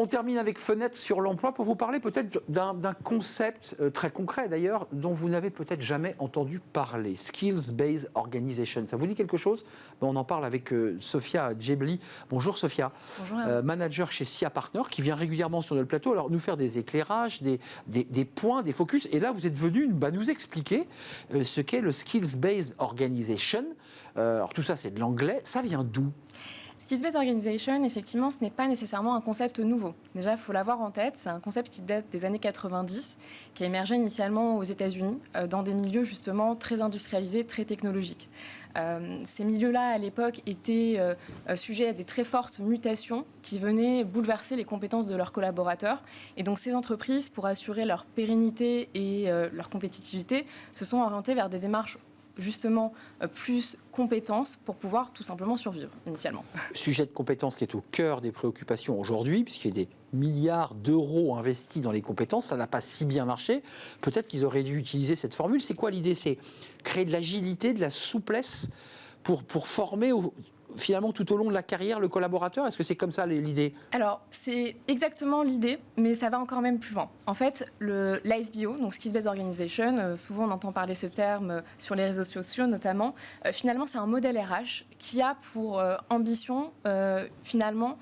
On termine avec Fenêtre sur l'emploi pour vous parler peut-être d'un concept très concret d'ailleurs dont vous n'avez peut-être jamais entendu parler. Skills-Based Organization. Ça vous dit quelque chose? On en parle avec Sophia Djebli. Bonjour Sophia. Bonjour. Manager chez SIA Partners qui vient régulièrement sur notre plateau alors nous faire des éclairages, des points, des focus. Et là vous êtes venu nous expliquer ce qu'est le Skills-Based Organization. Alors tout ça c'est de l'anglais. Ça vient d'où? Skills-Based Organization, effectivement, ce n'est pas nécessairement un concept nouveau. Déjà, il faut l'avoir en tête, c'est un concept qui date des années 90, qui a émergé initialement aux États-Unis, dans des milieux justement très industrialisés, très technologiques. Ces milieux-là, à l'époque, étaient sujets à des très fortes mutations qui venaient bouleverser les compétences de leurs collaborateurs. Et donc, ces entreprises, pour assurer leur pérennité et leur compétitivité, se sont orientées vers des démarches justement plus compétences pour pouvoir tout simplement survivre initialement. Sujet de compétences qui est au cœur des préoccupations aujourd'hui, puisqu'il y a des milliards d'euros investis dans les compétences, ça n'a pas si bien marché. Peut-être qu'ils auraient dû utiliser cette formule. C'est quoi l'idée? C'est créer de l'agilité, de la souplesse pour former finalement tout au long de la carrière le collaborateur. Est-ce que c'est comme ça l'idée? Alors, c'est exactement l'idée, mais ça va encore même plus loin. En fait, l'ASBO, donc Skills-Based Organization, souvent on entend parler ce terme sur les réseaux sociaux notamment, finalement c'est un modèle RH qui a pour ambition finalement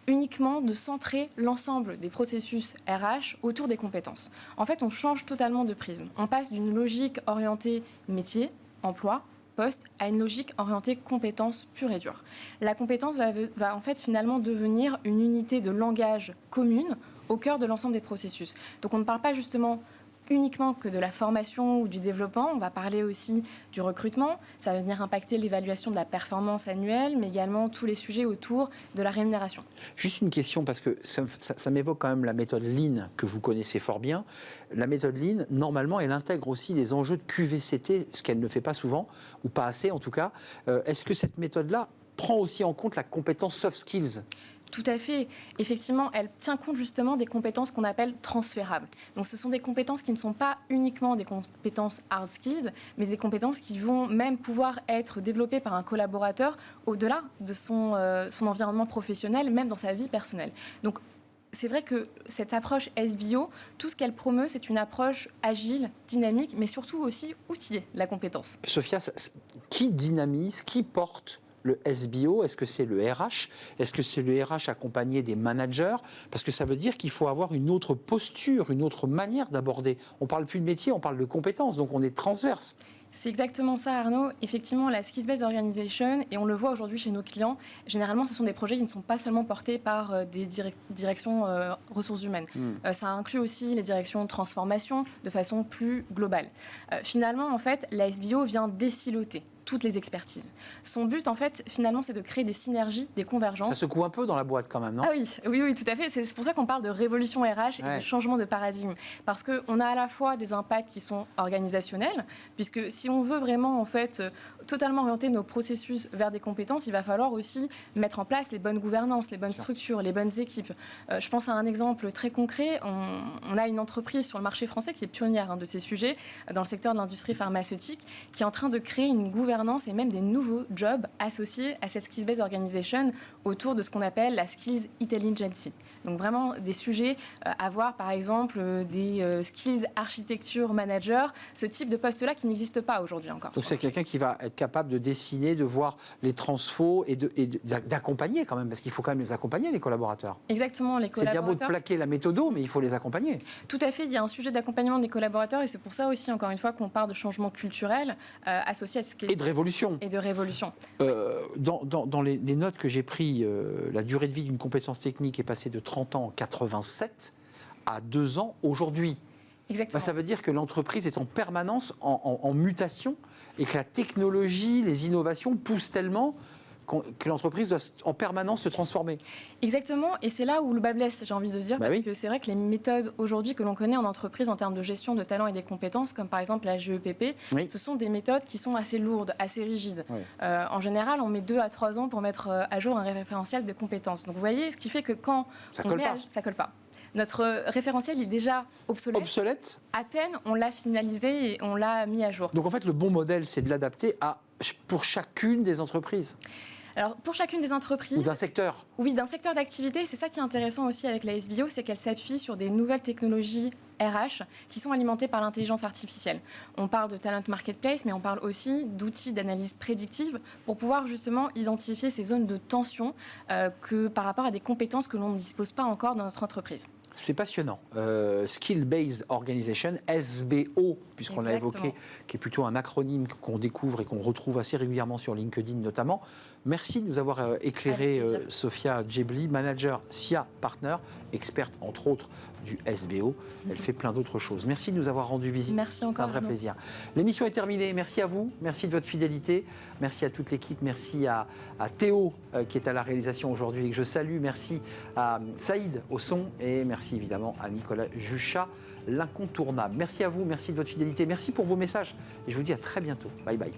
uniquement de centrer l'ensemble des processus RH autour des compétences. En fait, on change totalement de prisme. On passe d'une logique orientée métier, emploi, poste, à une logique orientée compétences pure et dure. La compétence va en fait finalement devenir une unité de langage commune au cœur de l'ensemble des processus. Donc on ne parle pas justement uniquement que de la formation ou du développement, on va parler aussi du recrutement, ça va venir impacter l'évaluation de la performance annuelle, mais également tous les sujets autour de la rémunération. Juste une question, parce que ça m'évoque quand même la méthode Lean, que vous connaissez fort bien. La méthode Lean, normalement, elle intègre aussi les enjeux de QVCT, ce qu'elle ne fait pas souvent, ou pas assez en tout cas. Est-ce que cette méthode-là prend aussi en compte la compétence soft skills ? Tout à fait. Effectivement, elle tient compte justement des compétences qu'on appelle transférables. Donc ce sont des compétences qui ne sont pas uniquement des compétences hard skills, mais des compétences qui vont même pouvoir être développées par un collaborateur au-delà de son environnement professionnel, même dans sa vie personnelle. Donc c'est vrai que cette approche SBO, tout ce qu'elle promeut, c'est une approche agile, dynamique, mais surtout aussi outillée, la compétence. Sophia, qui dynamise, qui porte le SBO? Est-ce que c'est le RH? Est-ce que c'est le RH accompagné des managers? Parce que ça veut dire qu'il faut avoir une autre posture, une autre manière d'aborder. On ne parle plus de métier, on parle de compétences, donc on est transverse. C'est exactement ça, Arnaud. Effectivement, la Skills-Based Organization, et on le voit aujourd'hui chez nos clients, généralement, ce sont des projets qui ne sont pas seulement portés par des directions ressources humaines. Ça inclut aussi les directions transformation de façon plus globale. Finalement, en fait, la SBO vient désiloter toutes les expertises. Son but, en fait, finalement, c'est de créer des synergies, des convergences. Ça secoue un peu dans la boîte quand même, non? Ah oui, tout à fait. C'est pour ça qu'on parle de révolution RH et de changement de paradigme. Parce qu'on a à la fois des impacts qui sont organisationnels, puisque si on veut vraiment, en fait, totalement orienter nos processus vers des compétences, il va falloir aussi mettre en place les bonnes gouvernances, les bonnes structures, les bonnes équipes. Je pense à un exemple très concret. On a une entreprise sur le marché français qui est pionnière de ces sujets, dans le secteur de l'industrie pharmaceutique, qui est en train de créer une gouvernance et même des nouveaux jobs associés à cette Skills-Based Organization autour de ce qu'on appelle la Skills Intelligence. Donc vraiment des sujets à voir, par exemple, des Skills Architecture Manager, ce type de poste-là qui n'existe pas aujourd'hui encore. Donc c'est quelqu'un qui va être capable de dessiner, de voir les transfos et d'accompagner quand même, parce qu'il faut quand même les accompagner, les collaborateurs. Exactement, les collaborateurs. C'est bien beau de plaquer la méthodo, mais il faut les accompagner. Tout à fait, il y a un sujet d'accompagnement des collaborateurs et c'est pour ça aussi, encore une fois, qu'on parle de changement culturel associé à ce qui est... Et de révolution. Et de révolution. Dans les notes que j'ai prises, la durée de vie d'une compétence technique est passée de 30 ans en 87 à 2 ans aujourd'hui. Exactement. Ça veut dire que l'entreprise est en permanence en mutation et que la technologie, les innovations poussent tellement que l'entreprise doit en permanence se transformer. Exactement, et c'est là où le bas blesse, j'ai envie de dire, parce que c'est vrai que les méthodes aujourd'hui que l'on connaît en entreprise en termes de gestion de talents et des compétences, comme par exemple la GEPP, ce sont des méthodes qui sont assez lourdes, assez rigides. En général, on met 2 à 3 ans pour mettre à jour un référentiel de compétences. Donc vous voyez, ce qui fait que quand ça colle pas. Notre référentiel est déjà obsolète. À peine on l'a finalisé et on l'a mis à jour. Donc en fait, le bon modèle, c'est de l'adapter pour chacune des entreprises. Alors, pour chacune des entreprises... Ou d'un secteur? Oui, d'un secteur d'activité. C'est ça qui est intéressant aussi avec la SBO, c'est qu'elle s'appuie sur des nouvelles technologies RH qui sont alimentées par l'intelligence artificielle. On parle de talent marketplace, mais on parle aussi d'outils d'analyse prédictive pour pouvoir justement identifier ces zones de tension par rapport à des compétences que l'on ne dispose pas encore dans notre entreprise. C'est passionnant. Skill Based Organization, SBO, puisqu'on l'a évoqué, qui est plutôt un acronyme qu'on découvre et qu'on retrouve assez régulièrement sur LinkedIn notamment. Merci de nous avoir éclairé, Sophia Djebli, manager SIA Partner, experte entre autres du SBO. Elle fait plein d'autres choses. Merci de nous avoir rendu visite. Merci encore. C'est un vrai plaisir. L'émission est terminée. Merci à vous. Merci de votre fidélité. Merci à toute l'équipe. Merci à Théo qui est à la réalisation aujourd'hui et que je salue. Merci à Saïd au son et merci évidemment à Nicolas Juchat, l'incontournable. Merci à vous. Merci de votre fidélité. Merci pour vos messages et je vous dis à très bientôt. Bye bye.